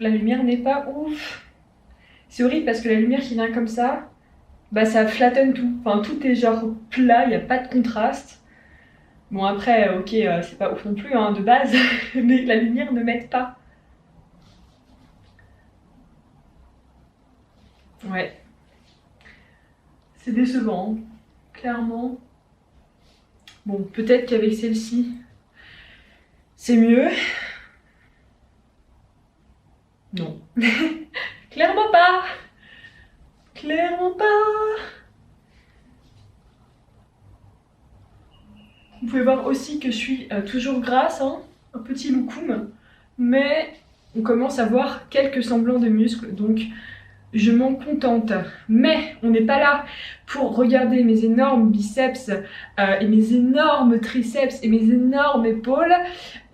la lumière n'est pas ouf. C'est horrible parce que la lumière qui vient comme ça, bah ça flattonne tout. Enfin, tout est genre plat, il n'y a pas de contraste. Bon après, ok, c'est pas ouf non plus hein, de base, mais la lumière ne m'aide pas. Ouais. C'est décevant, hein, clairement. Bon, peut-être qu'avec celle-ci, c'est mieux. Non. Clairement pas. Clairement pas. Vous pouvez voir aussi que je suis toujours grasse, hein, un petit loukoum, mais on commence à voir quelques semblants de muscles, donc je m'en contente. Mais on n'est pas là pour regarder mes énormes biceps et mes énormes triceps et mes énormes épaules.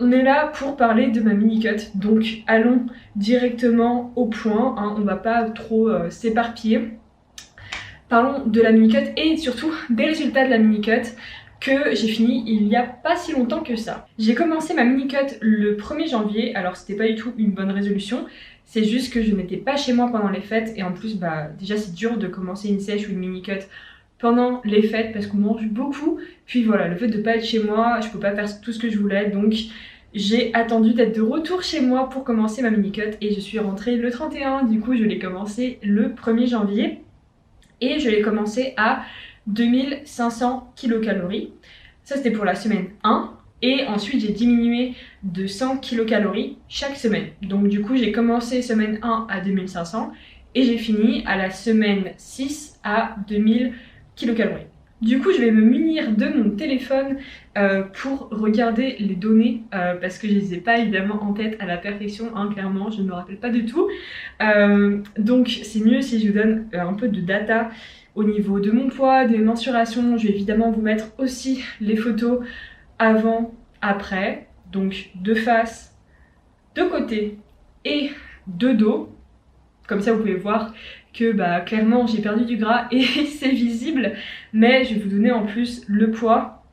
On est là pour parler de ma mini-cut, donc allons directement au point, hein, on va pas trop s'éparpiller. Parlons de la mini-cut et surtout des résultats de la mini-cut que j'ai fini il y a pas si longtemps que ça. J'ai commencé ma mini-cut le 1er janvier, alors c'était pas du tout une bonne résolution, c'est juste que je n'étais pas chez moi pendant les fêtes et en plus bah déjà c'est dur de commencer une sèche ou une mini-cut pendant les fêtes parce qu'on mange beaucoup, puis voilà, le fait de pas être chez moi, je peux pas faire tout ce que je voulais, donc j'ai attendu d'être de retour chez moi pour commencer ma mini-cut et je suis rentrée le 31, du coup je l'ai commencé le 1er janvier et je l'ai commencé à 2500 kcal. Ça c'était pour la semaine 1 et ensuite j'ai diminué de 100 kcal chaque semaine. Donc du coup j'ai commencé semaine 1 à 2500 et j'ai fini à la semaine 6 à 2000 kcal. Du coup je vais me munir de mon téléphone pour regarder les données parce que je les ai pas évidemment en tête à la perfection, hein, clairement je ne me rappelle pas du tout. Donc c'est mieux si je vous donne un peu de data au niveau de mon poids, des mensurations. Je vais évidemment vous mettre aussi les photos avant, après, donc de face, de côté et de dos. Comme ça vous pouvez voir que bah, clairement j'ai perdu du gras et c'est visible, mais je vais vous donner en plus le poids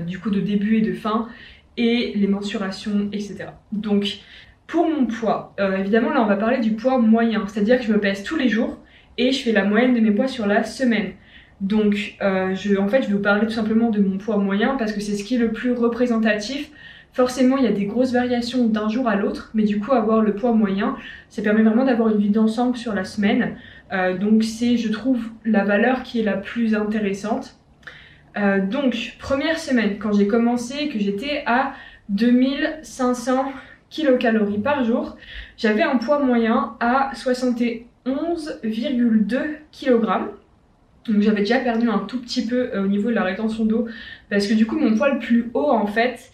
du coup de début et de fin et les mensurations, etc. Donc pour mon poids, évidemment là on va parler du poids moyen, c'est-à-dire que je me pèse tous les jours et je fais la moyenne de mes poids sur la semaine. Donc en fait je vais vous parler tout simplement de mon poids moyen parce que c'est ce qui est le plus représentatif. Forcément il y a des grosses variations d'un jour à l'autre, mais du coup avoir le poids moyen, ça permet vraiment d'avoir une vue d'ensemble sur la semaine. Donc c'est je trouve la valeur qui est la plus intéressante. Donc première semaine quand j'ai commencé, que j'étais à 2500 kcal par jour, j'avais un poids moyen à 71,2 kg. Donc j'avais déjà perdu un tout petit peu au niveau de la rétention d'eau parce que du coup mon poids le plus haut en fait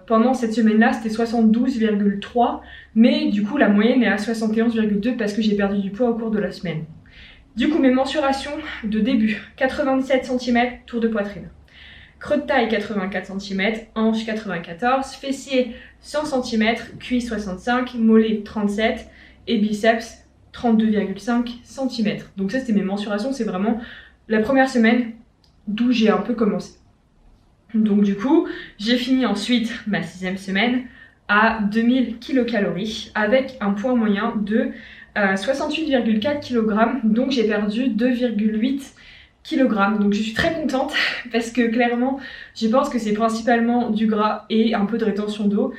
pendant cette semaine-là c'était 72,3, mais du coup la moyenne est à 71,2 parce que j'ai perdu du poids au cours de la semaine. Du coup mes mensurations de début, 97 cm, tour de poitrine. Creux de taille 84 cm, hanche 94, fessier 100 cm, cuisse 65, mollet 37 et biceps 32,5 cm. Donc ça c'était mes mensurations, c'est vraiment la première semaine d'où j'ai un peu commencé. Donc du coup j'ai fini ensuite ma 6e semaine à 2000 kcal avec un poids moyen de 68,4 kg, donc j'ai perdu 2,8 kg. Donc je suis très contente parce que clairement je pense que c'est principalement du gras et un peu de rétention d'eau.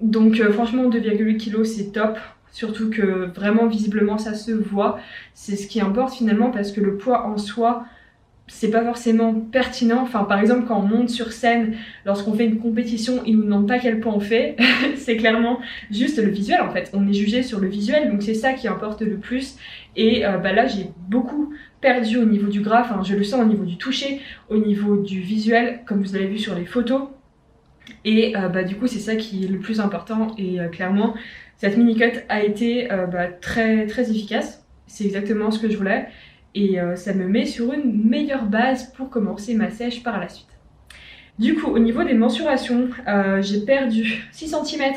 Donc franchement 2,8 kg c'est top. Surtout que vraiment visiblement ça se voit, c'est ce qui importe finalement parce que le poids en soi c'est pas forcément pertinent. Enfin par exemple quand on monte sur scène, lorsqu'on fait une compétition, ils nous demandent pas quel poids on fait, c'est clairement juste le visuel en fait, on est jugé sur le visuel donc c'est ça qui importe le plus et bah là j'ai beaucoup perdu au niveau du gras, enfin je le sens au niveau du toucher, au niveau du visuel comme vous avez vu sur les photos et bah du coup c'est ça qui est le plus important et clairement cette mini-cut a été très très efficace, c'est exactement ce que je voulais et ça me met sur une meilleure base pour commencer ma sèche par la suite. Du coup au niveau des mensurations, j'ai perdu 6 cm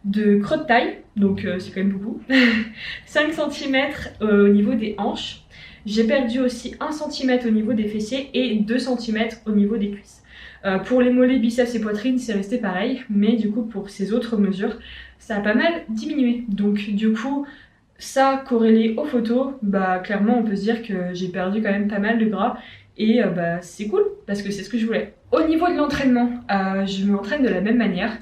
de creux de taille, donc c'est quand même beaucoup, 5 cm au niveau des hanches, j'ai perdu aussi 1 cm au niveau des fessiers et 2 cm au niveau des cuisses. Pour les mollets, biceps et poitrine, c'est resté pareil, mais du coup pour ces autres mesures, ça a pas mal diminué. Donc du coup, ça corrélé aux photos, bah clairement on peut se dire que j'ai perdu quand même pas mal de gras et bah c'est cool parce que c'est ce que je voulais. Au niveau de l'entraînement, je m'entraîne de la même manière.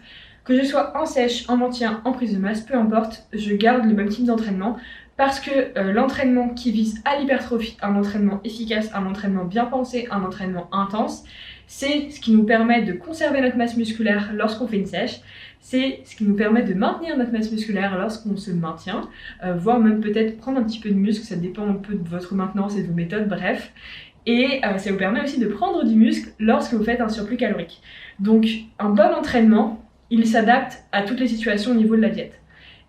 Que je sois en sèche, en maintien, en prise de masse, peu importe, je garde le même type d'entraînement parce que l'entraînement qui vise à l'hypertrophie, un entraînement efficace, un entraînement bien pensé, un entraînement intense, c'est ce qui nous permet de conserver notre masse musculaire lorsqu'on fait une sèche, c'est ce qui nous permet de maintenir notre masse musculaire lorsqu'on se maintient, voire même peut-être prendre un petit peu de muscle, ça dépend un peu de votre maintenance et de vos méthodes, bref. Et ça vous permet aussi de prendre du muscle lorsque vous faites un surplus calorique. Donc un bon entraînement, il s'adapte à toutes les situations au niveau de la diète.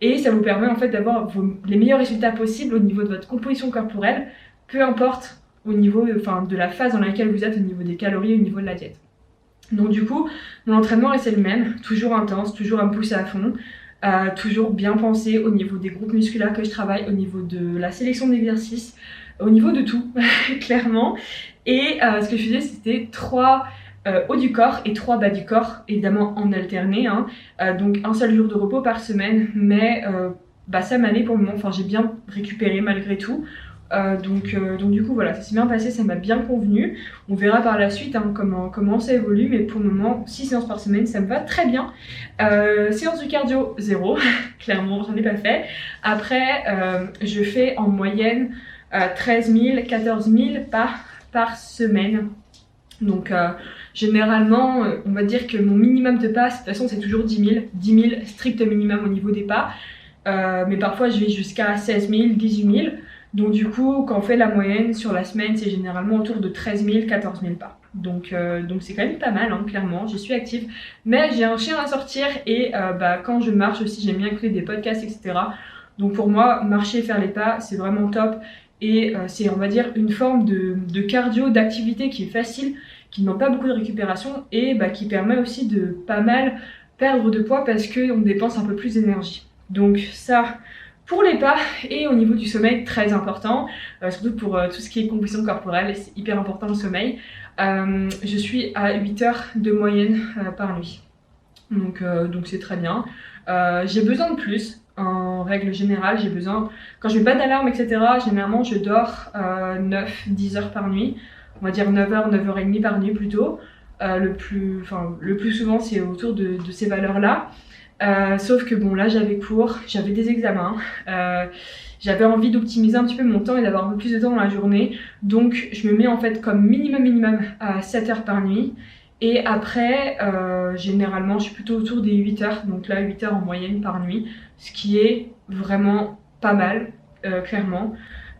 Et ça vous permet en fait d'avoir les meilleurs résultats possibles au niveau de votre composition corporelle, peu importe au niveau de la phase dans laquelle vous êtes au niveau des calories, au niveau de la diète. Donc du coup, mon entraînement restait le même, toujours intense, toujours à me pousser à fond, toujours bien pensé au niveau des groupes musculaires que je travaille, au niveau de la sélection d'exercices, au niveau de tout, clairement. Et ce que je faisais, c'était 3 haut du corps et 3 bas du corps, évidemment en alterné, hein. Donc un seul jour de repos par semaine, mais ça m'allait pour le moment, enfin j'ai bien récupéré malgré tout. Donc du coup voilà, ça s'est bien passé, ça m'a bien convenu. On verra par la suite hein, comment ça évolue, mais pour le moment 6 séances par semaine ça me va très bien. Séance de cardio 0, clairement j'en ai pas fait. Après je fais en moyenne 13 000, 14 000 pas par semaine. Donc généralement on va dire que mon minimum de pas, de toute façon c'est toujours 10 000 strict minimum au niveau des pas. Mais parfois je vais jusqu'à 16 000, 18 000. Donc du coup, quand on fait la moyenne sur la semaine, c'est généralement autour de 13 000, 14 000 pas. Donc c'est quand même pas mal, hein, clairement, je suis active. Mais j'ai un chien à sortir et quand je marche aussi, j'aime bien écouter des podcasts, etc. Donc pour moi, marcher, faire les pas, c'est vraiment top. Et c'est, on va dire, une forme de cardio, d'activité qui est facile, qui ne demande pas beaucoup de récupération et qui permet aussi de pas mal perdre de poids parce qu'on dépense un peu plus d'énergie. Donc ça... Pour les pas et au niveau du sommeil, très important, surtout pour tout ce qui est composition corporelle, c'est hyper important le sommeil. Je suis à 8 heures de moyenne par nuit, donc c'est très bien. J'ai besoin de plus, en règle générale, j'ai besoin, quand je mets pas d'alarme, etc., généralement je dors 9-10 heures par nuit, on va dire 9 heures, 9h30 par nuit plutôt. Le plus souvent c'est autour de ces valeurs-là. Sauf que bon là j'avais cours, j'avais des examens, j'avais envie d'optimiser un petit peu mon temps et d'avoir un peu plus de temps dans la journée. Donc je me mets en fait comme minimum à 7 heures par nuit. Et après généralement je suis plutôt autour des 8 heures, donc là 8 heures en moyenne par nuit. Ce qui est vraiment pas mal, clairement.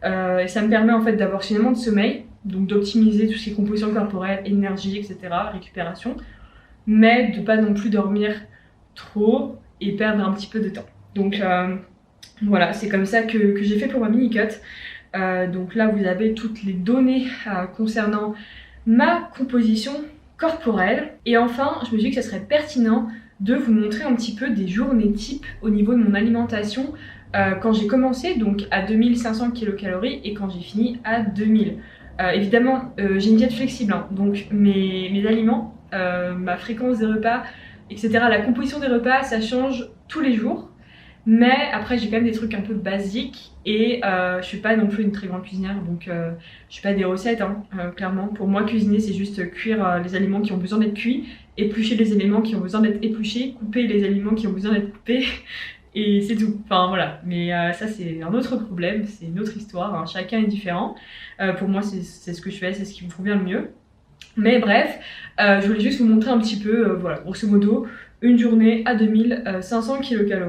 Et ça me permet en fait d'avoir suffisamment de sommeil, donc d'optimiser tout ce qui est composition corporelle, énergie, etc., récupération. Mais de pas non plus dormir trop et perdre un petit peu de temps. Donc voilà, c'est comme ça que j'ai fait pour ma mini cut. Donc là vous avez toutes les données concernant ma composition corporelle. Et enfin je me suis dit que ça serait pertinent de vous montrer un petit peu des journées types au niveau de mon alimentation quand j'ai commencé donc à 2500 kcal et quand j'ai fini à 2000. Évidemment j'ai une diète flexible hein, donc mes aliments, ma fréquence des repas, etc. La composition des repas, ça change tous les jours. Mais après, j'ai quand même des trucs un peu basiques et je suis pas non plus une très grande cuisinière, donc je suis pas des recettes, hein, clairement. Pour moi, cuisiner, c'est juste cuire les aliments qui ont besoin d'être cuits, éplucher les éléments qui ont besoin d'être épluchés, couper les aliments qui ont besoin d'être coupés, et c'est tout. Enfin voilà, mais ça c'est un autre problème, c'est une autre histoire, hein. Chacun est différent. Pour moi, c'est ce que je fais, c'est ce qui me convient le mieux. Mais bref, je voulais juste vous montrer un petit peu, voilà, grosso modo, une journée à 2500 kcal.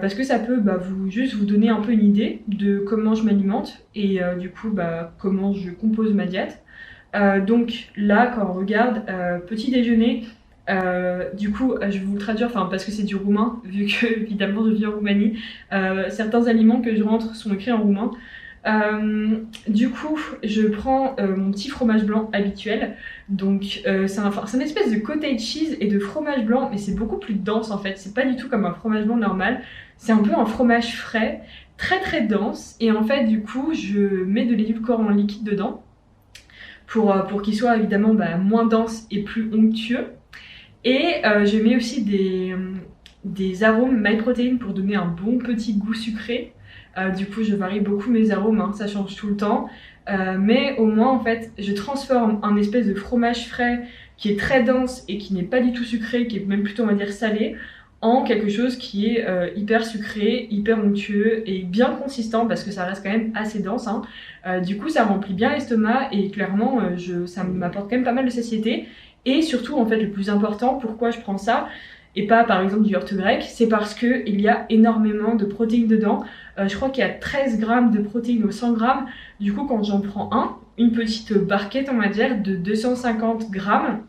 Parce que ça peut juste vous donner un peu une idée de comment je m'alimente et du coup comment je compose ma diète. Donc là, quand on regarde petit déjeuner, du coup je vais vous le traduire parce que c'est du roumain, vu que évidemment je vis en Roumanie, certains aliments que je rentre sont écrits en roumain. Du coup je prends mon petit fromage blanc habituel, donc c'est une espèce de cottage cheese et de fromage blanc, mais c'est beaucoup plus dense en fait, c'est pas du tout comme un fromage blanc normal, c'est un peu un fromage frais, très dense, et en fait du coup je mets de l'édulcorant liquide dedans. pour qu'il soit évidemment moins dense et plus onctueux. Et je mets aussi des arômes MyProtein pour donner un bon petit goût sucré. Du coup, je varie beaucoup mes arômes, hein, ça change tout le temps. Mais au moins, en fait, je transforme un espèce de fromage frais qui est très dense et qui n'est pas du tout sucré, qui est même plutôt, on va dire, salé, en quelque chose qui est hyper sucré, hyper onctueux et bien consistant parce que ça reste quand même assez dense, hein. Du coup, ça remplit bien l'estomac et clairement, ça m'apporte quand même pas mal de satiété. Et surtout, en fait, le plus important, pourquoi je prends ça et pas par exemple du yaourt grec, c'est parce qu'il y a énormément de protéines dedans. Je crois qu'il y a 13 grammes de protéines au 100 grammes. Du coup, quand j'en prends une petite barquette, on va dire, de 250 grammes,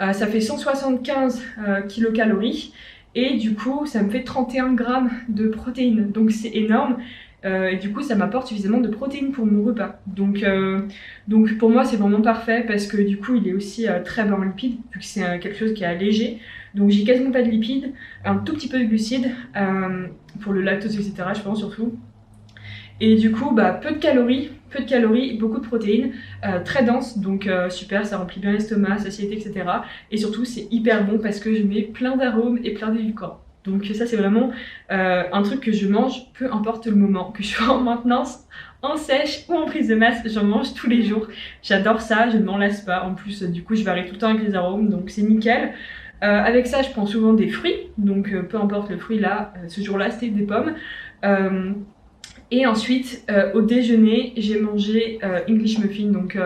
ça fait 175 kilocalories. Et du coup, ça me fait 31 grammes de protéines. Donc c'est énorme. Et du coup, ça m'apporte suffisamment de protéines pour mon repas. Donc pour moi, c'est vraiment parfait parce que du coup, il est aussi très bas en lipides, vu que c'est quelque chose qui est allégé. Donc j'ai quasiment pas de lipides, un tout petit peu de glucides, pour le lactose, etc. je pense surtout. Et du coup, peu de calories, beaucoup de protéines, très dense, donc super, ça remplit bien l'estomac, satiété, etc. Et surtout, c'est hyper bon parce que je mets plein d'arômes et plein d'édulcorants. Donc ça, c'est vraiment un truc que je mange, peu importe le moment, que je sois en maintenance, en sèche ou en prise de masse, j'en mange tous les jours. J'adore ça, je ne m'en lasse pas. En plus, du coup, je varie tout le temps avec les arômes, donc c'est nickel. Avec ça, je prends souvent des fruits, donc peu importe le fruit là, ce jour-là, c'était des pommes. Et ensuite, au déjeuner, j'ai mangé English muffin, donc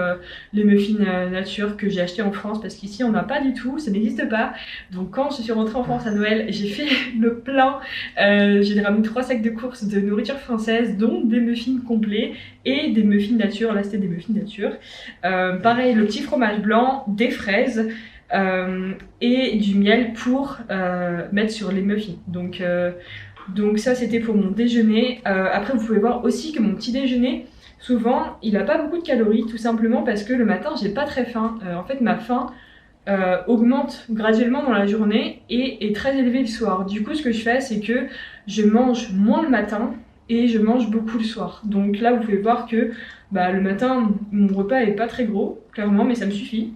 les muffins nature que j'ai acheté en France parce qu'ici on n'a pas du tout, ça n'existe pas. Donc quand je suis rentrée en France à Noël, j'ai fait le plein. J'ai ramené 3 sacs de courses de nourriture française, dont des muffins complets et des muffins nature. Là, c'était des muffins nature. Pareil, le petit fromage blanc, des fraises. Et du miel pour mettre sur les muffins. Donc ça, c'était pour mon déjeuner. Après, vous pouvez voir aussi que mon petit déjeuner, souvent, il n'a pas beaucoup de calories, tout simplement parce que le matin, j'ai pas très faim. En fait, ma faim augmente graduellement dans la journée et est très élevée le soir. Du coup, ce que je fais, c'est que je mange moins le matin et je mange beaucoup le soir. Donc là, vous pouvez voir que le matin, mon repas est pas très gros, clairement, mais ça me suffit.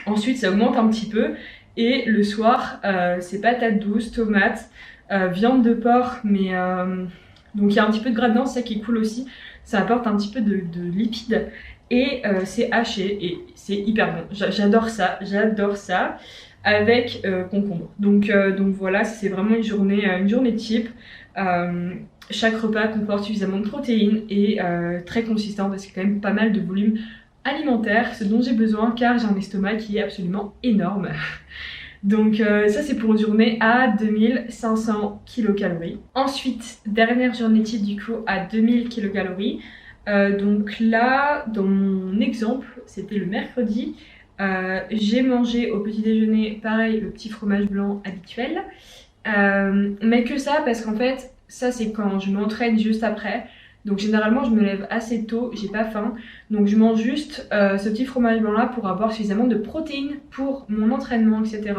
Ensuite, ça augmente un petit peu. Et le soir, c'est patates douces, tomates, viande de porc, mais donc il y a un petit peu de gras dedans, c'est ça qui est cool aussi. Ça apporte un petit peu de lipides et c'est haché et c'est hyper bon. J'adore ça avec concombre. Donc voilà, c'est vraiment une journée type. Chaque repas comporte suffisamment de protéines et très consistant parce qu'il y a quand même pas mal de volume alimentaire, ce dont j'ai besoin car j'ai un estomac qui est absolument énorme. Donc ça c'est pour une journée à 2500 kilocalories. Ensuite, dernière journée type du coup à 2000 kilocalories. Donc là, dans mon exemple, c'était le mercredi. J'ai mangé au petit déjeuner, pareil, le petit fromage blanc habituel. Mais que ça, parce qu'en fait, ça c'est quand je m'entraîne juste après. Donc généralement je me lève assez tôt, j'ai pas faim, donc je mange juste ce petit fromage blanc là pour avoir suffisamment de protéines pour mon entraînement, etc.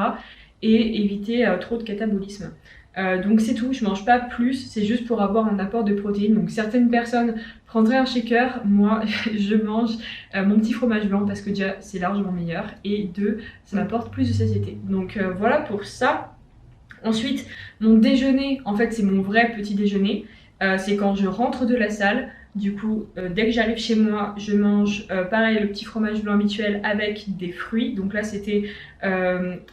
et éviter trop de catabolisme. Donc c'est tout, je mange pas plus, c'est juste pour avoir un apport de protéines. Donc certaines personnes prendraient un shaker, moi je mange mon petit fromage blanc parce que déjà c'est largement meilleur et deux, ça m'apporte plus de satiété. Donc voilà pour ça. Ensuite, mon déjeuner, en fait c'est mon vrai petit déjeuner. C'est quand je rentre de la salle. Du coup, dès que j'arrive chez moi, je mange pareil le petit fromage blanc habituel avec des fruits. Donc là, c'était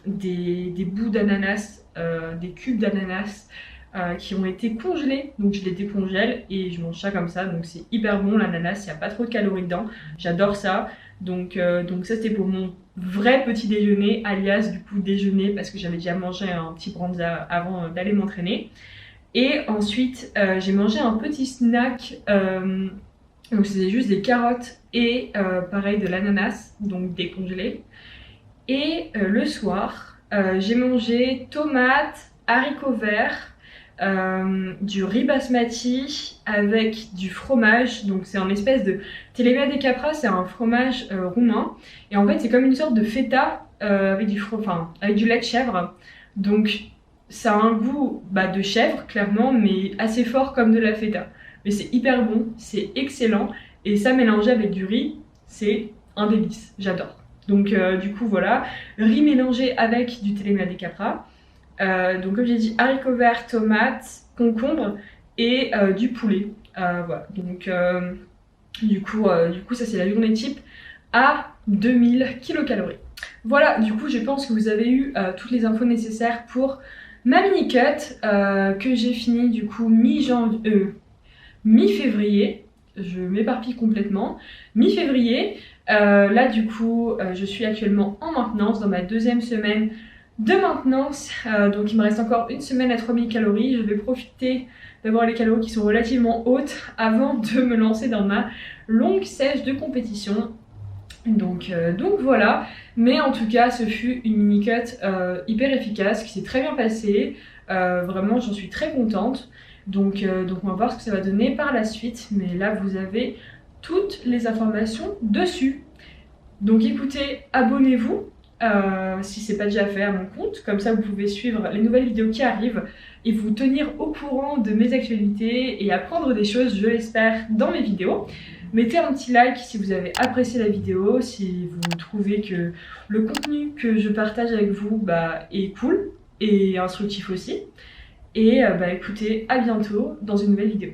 des bouts d'ananas, des cubes d'ananas qui ont été congelés. Donc je les décongèle et je mange ça comme ça. Donc c'est hyper bon l'ananas, il n'y a pas trop de calories dedans. J'adore ça. Donc ça, c'était pour mon vrai petit déjeuner, alias du coup déjeuner, parce que j'avais déjà mangé un petit branza avant d'aller m'entraîner. Et ensuite, j'ai mangé un petit snack, donc c'était juste des carottes et pareil de l'ananas, donc décongelé. Et le soir, j'ai mangé tomates, haricots verts, du riz basmati avec du fromage. Donc c'est un espèce de Télémia de Capra, c'est un fromage roumain. Et en fait, c'est comme une sorte de feta avec du lait de chèvre. Donc ça a un goût de chèvre, clairement, mais assez fort comme de la feta. Mais c'est hyper bon, c'est excellent. Et ça mélangé avec du riz, c'est un délice, j'adore. Donc du coup voilà, riz mélangé avec du télémia de capra. Donc comme j'ai dit, haricots verts, tomates, concombre et du poulet. Voilà, donc du coup ça c'est la journée type à 2000 kilocalories. Voilà, du coup je pense que vous avez eu toutes les infos nécessaires pour ma mini cut que j'ai fini du coup mi-février. Je m'éparpille complètement. Mi-février, là du coup je suis actuellement en maintenance dans ma deuxième semaine de maintenance, donc il me reste encore une semaine à 3000 calories. Je vais profiter d'avoir les calories qui sont relativement hautes avant de me lancer dans ma longue sèche de compétition. Donc voilà, mais en tout cas ce fut une mini cut hyper efficace qui s'est très bien passée. Vraiment j'en suis très contente. Donc on va voir ce que ça va donner par la suite, mais là vous avez toutes les informations dessus. Donc écoutez, abonnez-vous si c'est pas déjà fait à mon compte, comme ça vous pouvez suivre les nouvelles vidéos qui arrivent et vous tenir au courant de mes actualités et apprendre des choses, je l'espère, dans mes vidéos. Mettez un petit like si vous avez apprécié la vidéo, si vous trouvez que le contenu que je partage avec vous est cool et instructif aussi. Et écoutez, à bientôt dans une nouvelle vidéo.